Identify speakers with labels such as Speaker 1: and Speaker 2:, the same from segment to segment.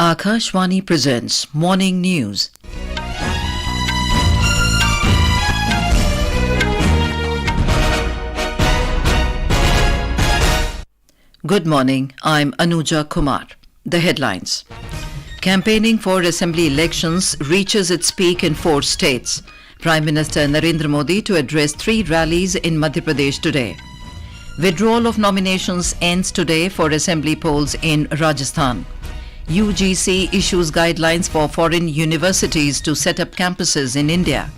Speaker 1: Akashvani presents Morning News. Good morning, I'm Anuja Kumar. The headlines. Campaigning for assembly elections reaches its peak in 4 states. Prime Minister Narendra Modi to address 3 rallies in Madhya Pradesh today. Withdrawal of nominations ends today for assembly polls in Rajasthan. UGC issues guidelines for foreign universities to set up campuses in India.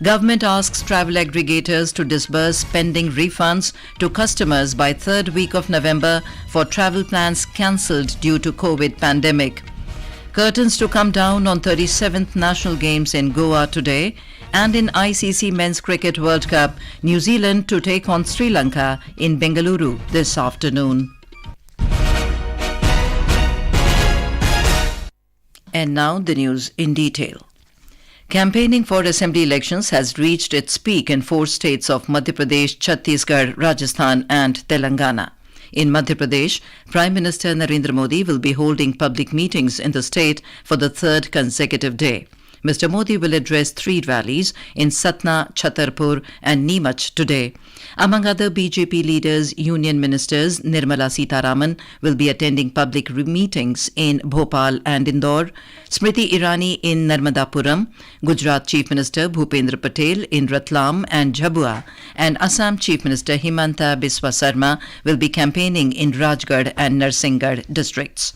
Speaker 1: Government asks travel aggregators to disburse pending refunds to customers by 3rd week of November for travel plans cancelled due to COVID pandemic. Curtains to come down on 37th National Games in Goa today, and in ICC Men's Cricket World Cup, New Zealand to take on Sri Lanka in Bengaluru this afternoon. And now the news in detail. Campaigning for assembly elections has reached its peak in 4 states of Madhya Pradesh, Chhattisgarh, Rajasthan and Telangana. In Madhya Pradesh, Prime Minister Narendra Modi will be holding public meetings in the state for the 3rd consecutive day. Mr. Modi will address 3 rallies in Satna, Chhatarpur and Neemuch today. Among other BJP leaders, Union Ministers Nirmala Sitharaman will be attending public meetings in Bhopal and Indore, Smriti Irani in Narmadapuram, Gujarat Chief Minister Bhupendra Patel in Ratlam and Jhabua, and Assam Chief Minister Himanta Biswa Sarma will be campaigning in Rajgarh and Narsingarh districts.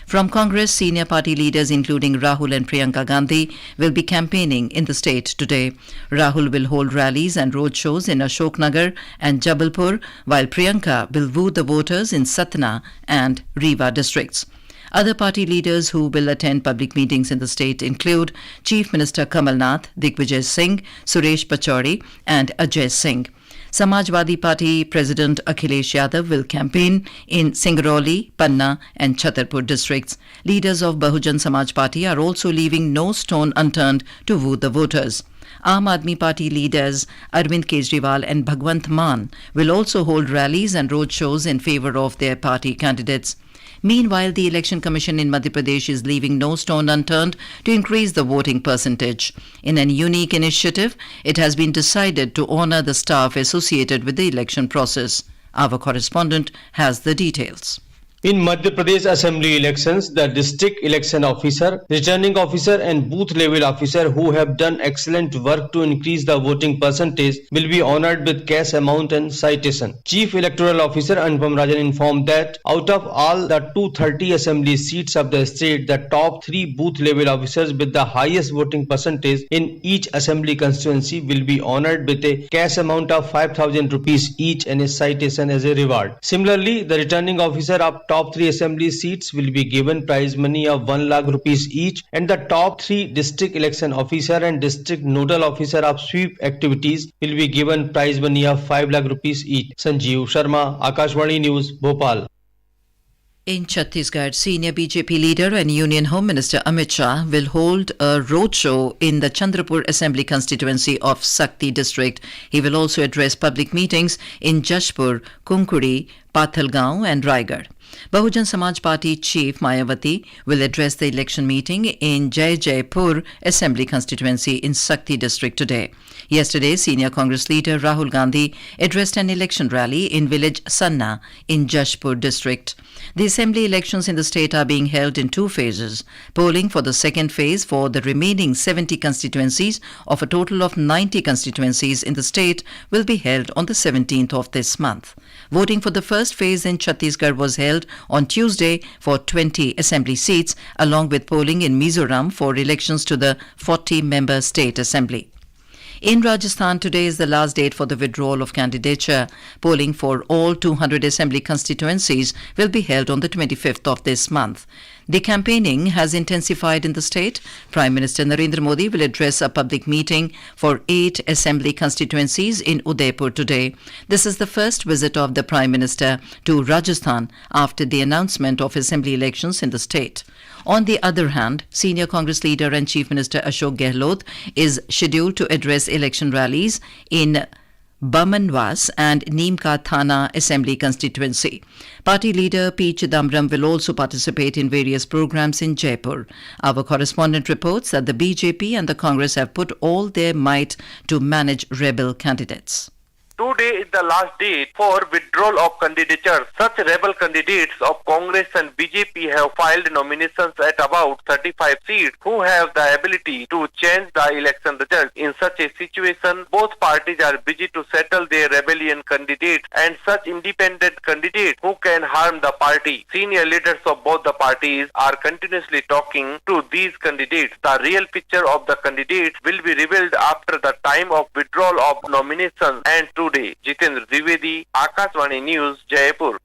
Speaker 1: From Congress, senior party leaders including Rahul and Priyanka Gandhi will be campaigning in the state today. Rahul will hold rallies and roadshows in Ashoknagar and Jabalpur, while Priyanka will woo the voters in Satna and Rewa districts. Other party leaders who will attend public meetings in the state include Chief Minister Kamal Nath, Digvijay Singh, Suresh Pachauri and Ajay Singh. Samajwadi Party President Akhilesh Yadav will campaign in Singrauli, Panna and Chhatarpur districts. Leaders of Bahujan Samaj Party are also leaving no stone unturned to woo the voters. Aam Aadmi Party leaders Arvind Kejriwal and Bhagwant Mann will also hold rallies and roadshows in favour of their party candidates. Meanwhile, the Election Commission in Madhya Pradesh is leaving no stone unturned to increase the voting percentage. In a unique initiative, it has been decided to honour the staff associated with the election process. Our correspondent has the details.
Speaker 2: In Madhya Pradesh Assembly elections, the district election officer, returning officer and booth level officer who have done excellent work to increase the voting percentage will be honoured with cash amount and citation. Chief Electoral Officer Anupam Rajan informed that out of all the 230 assembly seats of the state, the top 3 booth level officers with the highest voting percentage in each assembly constituency will be honoured with a cash amount of 5,000 rupees each and a citation as a reward. Similarly, the returning officer of top 3 assembly seats will be given prize money of 1 lakh rupees each, and the top 3 district election officer and district nodal officer of sweep activities will be given prize money of 5 lakh rupees each. Sanjeev Sharma, Akashvani News, Bhopal.
Speaker 1: In Chhattisgarh, senior BJP leader and Union Home Minister Amit Shah will hold a roadshow in the Chandrapur Assembly constituency of Sakti district. He will also address public meetings in Jashpur, Kunkuri, Pathalgaon and Raigad. Bahujan Samaj Party Chief Mayawati will address the election meeting in Jai Jaipur Assembly constituency in Sakti district today. Yesterday, senior Congress leader Rahul Gandhi addressed an election rally in village Sanna in Jashpur district. The assembly elections in the state are being held in 2 phases. Polling for the second phase for the remaining 70 constituencies of a total of 90 constituencies in the state will be held on the 17th of this month. Voting for the first phase in Chhattisgarh was held on Tuesday for 20 assembly seats, along with polling in Mizoram for elections to the 40-member state assembly. In Rajasthan, today is the last date for the withdrawal of candidature. Polling for all 200 assembly constituencies will be held on the 25th of this month. The campaigning has intensified in the state. Prime Minister Narendra Modi will address a public meeting for 8 assembly constituencies in Udaipur today. This is the first visit of the Prime Minister to Rajasthan after the announcement of assembly elections in the state. On the other hand, senior Congress leader and Chief Minister Ashok Gehlot is scheduled to address election rallies in Bamanwas and Neemka Thana Assembly constituency. Party leader P. Chidambaram will also participate in various programs in Jaipur. Our correspondent reports that the BJP and the Congress have put all their might to manage rebel candidates.
Speaker 3: Today is the last date for withdrawal of candidatures. Such rebel candidates of Congress and BJP have filed nominations at about 35 seats who have the ability to change the election result. In such a situation, both parties are busy to settle their rebellion candidates and such independent candidates who can harm the party. Senior leaders of both the parties are continuously talking to these candidates. The real picture of the candidates will be revealed after the time of withdrawal of nominations and today. Jitendra Dwivedi, Akashvani News, Jaipur.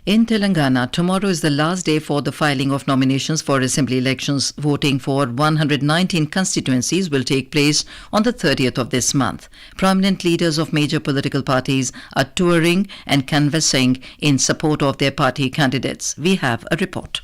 Speaker 1: In Telangana, tomorrow is the last day for the filing of nominations for assembly elections. Voting for 119 constituencies will take place on the 30th of this month. Prominent leaders of major political parties are touring and canvassing in support of their party candidates. We have a report.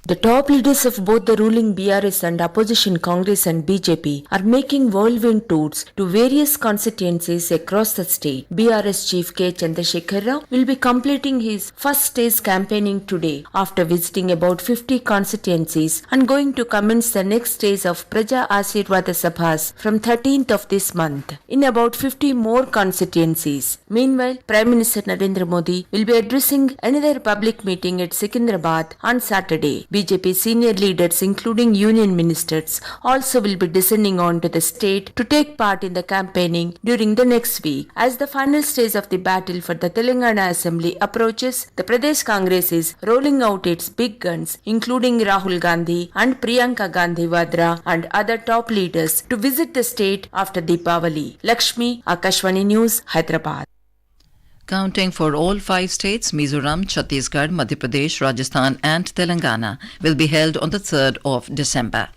Speaker 4: The top leaders of both the ruling BRS and opposition Congress and BJP are making whirlwind tours to various constituencies across the state. BRS Chief K. Chandrasekhar Rao will be completing his first stage campaigning today after visiting about 50 constituencies and going to commence the next stage of Praja Ashirwada Sabhas from 13th of this month in about 50 more constituencies. Meanwhile, Prime Minister Narendra Modi will be addressing another public meeting at Secunderabad on Saturday. BJP senior leaders including union ministers also will be descending on to the state to take part in the campaigning during the next week. As the final stage of the battle for the Telangana Assembly approaches, the Pradesh Congress is rolling out its big guns including Rahul Gandhi and Priyanka Gandhi Vadra and other top leaders to visit the state after Deepavali. Lakshmi, Akashvani News, Hyderabad.
Speaker 1: Counting for all 5 states, Mizoram, Chhattisgarh, Madhya Pradesh, Rajasthan and Telangana will be held on the 3rd of December.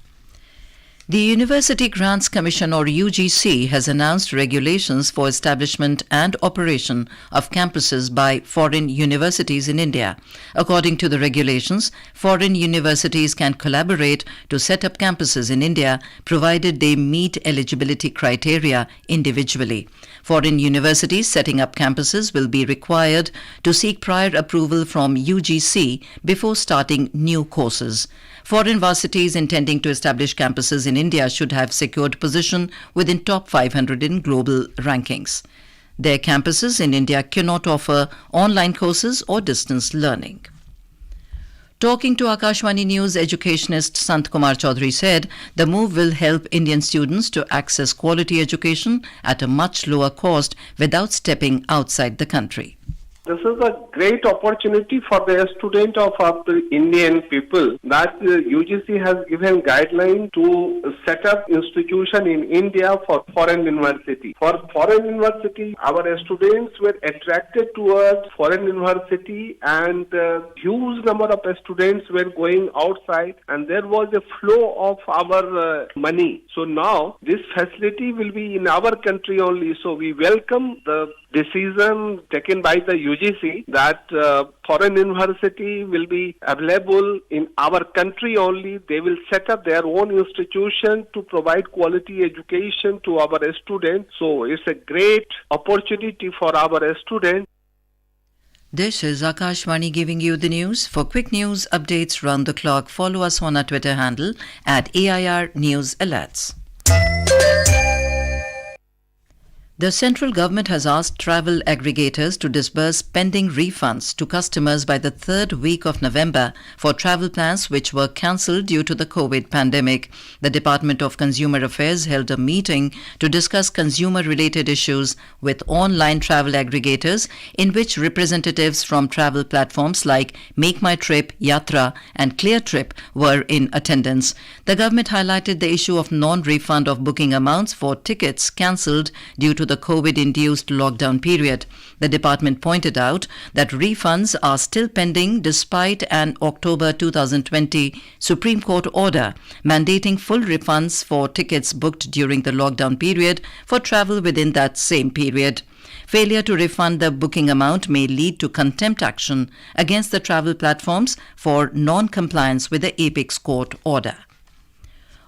Speaker 1: The University Grants Commission or UGC has announced regulations for establishment and operation of campuses by foreign universities in India. According to the regulations, foreign universities can collaborate to set up campuses in India provided they meet eligibility criteria individually. Foreign universities setting up campuses will be required to seek prior approval from UGC before starting new courses. Foreign varsities intending to establish campuses in India should have secured position within top 500 in global rankings. Their campuses in India cannot offer online courses or distance learning. Talking to Akashvani News, educationist Sant Kumar Chaudhary said the move will help Indian students to access quality education at a much lower cost without stepping outside the country.
Speaker 5: This is a great opportunity for the student of the Indian people that UGC has given guideline to set up institution in India for foreign university. For foreign university, our students were attracted towards foreign university and huge number of students were going outside and there was a flow of our money. So now this facility will be in our country only. So we welcome the decision taken by the UGC that foreign university will be available in our country only. They will set up their own institution to provide quality education to our students. So it's a great opportunity for our students.
Speaker 1: This is Akashvani giving you the news. For quick news updates round the clock, follow us on our Twitter handle at AIR News Alerts. The central government has asked travel aggregators to disburse pending refunds to customers by the 3rd week of November for travel plans which were cancelled due to the COVID pandemic. The Department of Consumer Affairs held a meeting to discuss consumer-related issues with online travel aggregators in which representatives from travel platforms like Make My Trip, Yatra and Clear Trip were in attendance. The government highlighted the issue of non-refund of booking amounts for tickets cancelled due to the COVID-induced lockdown period. The department pointed out that refunds are still pending despite an October 2020 Supreme Court order mandating full refunds for tickets booked during the lockdown period for travel within that same period. Failure to refund the booking amount may lead to contempt action against the travel platforms for non-compliance with the Apex Court order.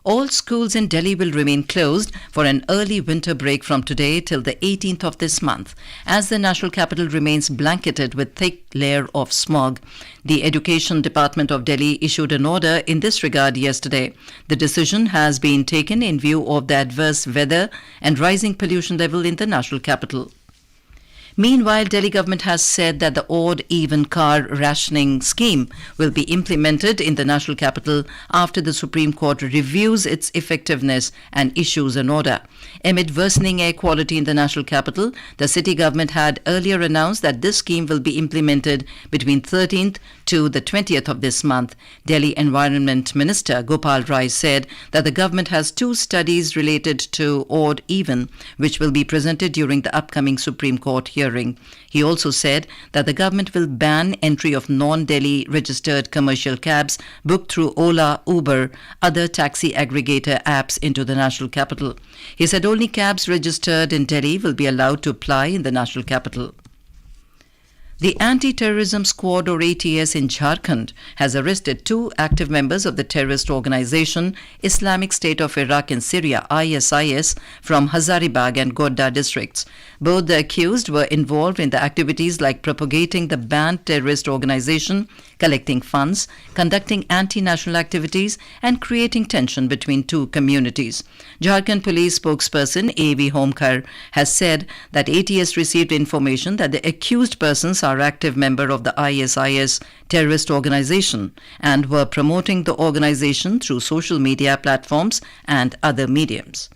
Speaker 1: All schools in Delhi will remain closed for an early winter break from today till the 18th of this month, as the national capital remains blanketed with thick layer of smog. The Education Department of Delhi issued an order in this regard yesterday. The decision has been taken in view of the adverse weather and rising pollution level in the national capital. Meanwhile, Delhi government has said that the odd-even car rationing scheme will be implemented in the national capital after the Supreme Court reviews its effectiveness and issues an order. Amid worsening air quality in the national capital, the city government had earlier announced that this scheme will be implemented between 13th to the 20th of this month. Delhi Environment Minister Gopal Rai said that the government has 2 studies related to odd-even, which will be presented during the upcoming Supreme Court hearing. He also said that the government will ban entry of non-Delhi registered commercial cabs booked through Ola, Uber, other taxi aggregator apps into the national capital. He said only cabs registered in Delhi will be allowed to ply in the national capital. The Anti-Terrorism Squad or ATS in Jharkhand has arrested 2 active members of the terrorist organization Islamic State of Iraq in Syria ISIS from Hazaribagh and Godda districts. Both the accused were involved in the activities like propagating the banned terrorist organization, collecting funds, conducting anti-national activities and creating tension between 2 communities. Jharkhand police spokesperson A.V. Homkar has said that ATS received information that the accused persons are active member of the ISIS terrorist organization and were promoting the organization through social media platforms and other mediums.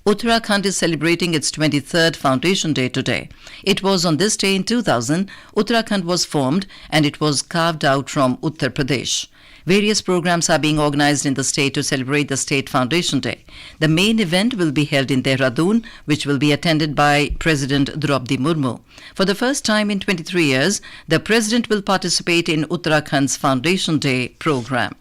Speaker 1: Uttarakhand is celebrating its 23rd Foundation Day today. It was on this day in 2000, Uttarakhand was formed and it was carved out from Uttar Pradesh. Various programs are being organized in the state to celebrate the State Foundation Day. The main event will be held in Dehradun, which will be attended by President Draupadi Murmu. For the first time in 23 years, the President will participate in Uttarakhand's Foundation Day program.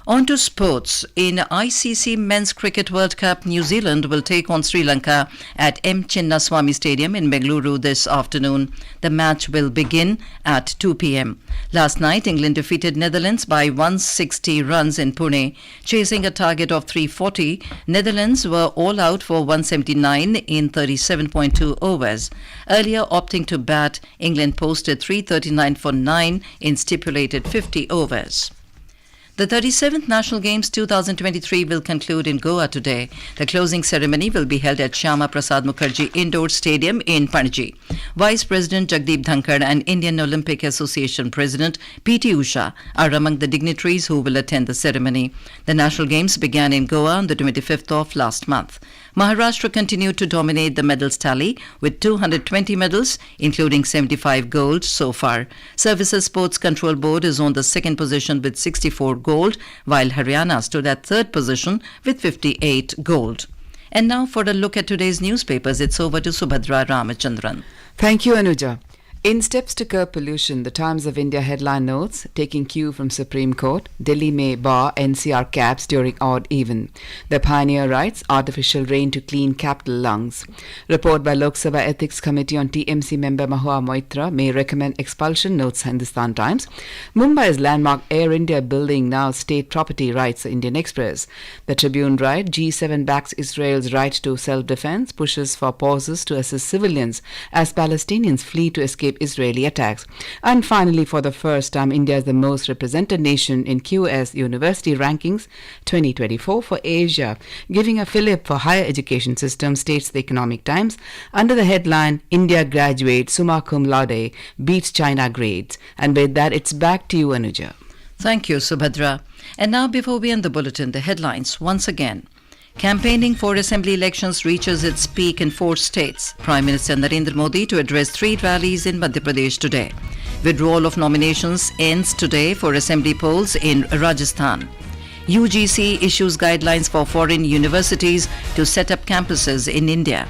Speaker 1: On to sports. In ICC Men's Cricket World Cup, New Zealand will take on Sri Lanka at M. Chinnaswamy Stadium in Bengaluru this afternoon. The match will begin at 2 p.m. Last night, England defeated Netherlands by 160 runs in Pune. Chasing a target of 340, Netherlands were all out for 179 in 37.2 overs. Earlier opting to bat, England posted 339 for 9 in stipulated 50 overs. The 37th National Games 2023 will conclude in Goa today. The closing ceremony will be held at Shyama Prasad Mukherjee Indoor Stadium in Panaji. Vice President Jagdeep Dhankar and Indian Olympic Association President P.T. Usha are among the dignitaries who will attend the ceremony. The National Games began in Goa on the 25th of last month. Maharashtra continued to dominate the medals tally with 220 medals, including 75 gold so far. Services Sports Control Board is on the second position with 64 gold, while Haryana stood at third position with 58 gold. And now for a look at today's newspapers, it's over to Subhadra Ramachandran.
Speaker 6: Thank you, Anuja. In steps to curb pollution, the Times of India headline notes, taking cue from Supreme Court, Delhi may bar NCR cabs during odd-even. The Pioneer writes, artificial rain to clean capital lungs. Report by Lok Sabha Ethics Committee on TMC member Mahua Moitra may recommend expulsion, notes Hindustan Times. Mumbai's landmark Air India building now state property, writes the Indian Express. The Tribune writes, G7 backs Israel's right to self-defense, pushes for pauses to assist civilians as Palestinians flee to escape Israeli attacks. And finally, for the first time, India is the most represented nation in QS University Rankings 2024 for Asia, giving a fillip for higher education system, states the Economic Times, under the headline, India graduate summa cum laude beats China grades. And with that, it's back to you, Anuja.
Speaker 1: Thank you, Subhadra. And now, before we end the bulletin, the headlines once again. Campaigning for assembly elections reaches its peak in 4 states. Prime Minister Narendra Modi to address 3 rallies in Madhya Pradesh today. Withdrawal of nominations ends today for assembly polls in Rajasthan. UGC issues guidelines for foreign universities to set up campuses in India.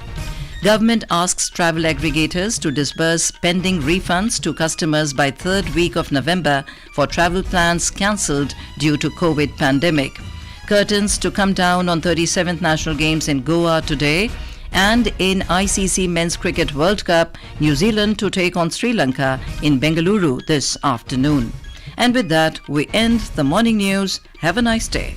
Speaker 1: Government asks travel aggregators to disburse pending refunds to customers by 3rd week of November for travel plans cancelled due to COVID pandemic. Curtains to come down on 37th National Games in Goa today, and in ICC Men's Cricket World Cup, New Zealand to take on Sri Lanka in Bengaluru this afternoon. And with that, we end the morning news. Have a nice day.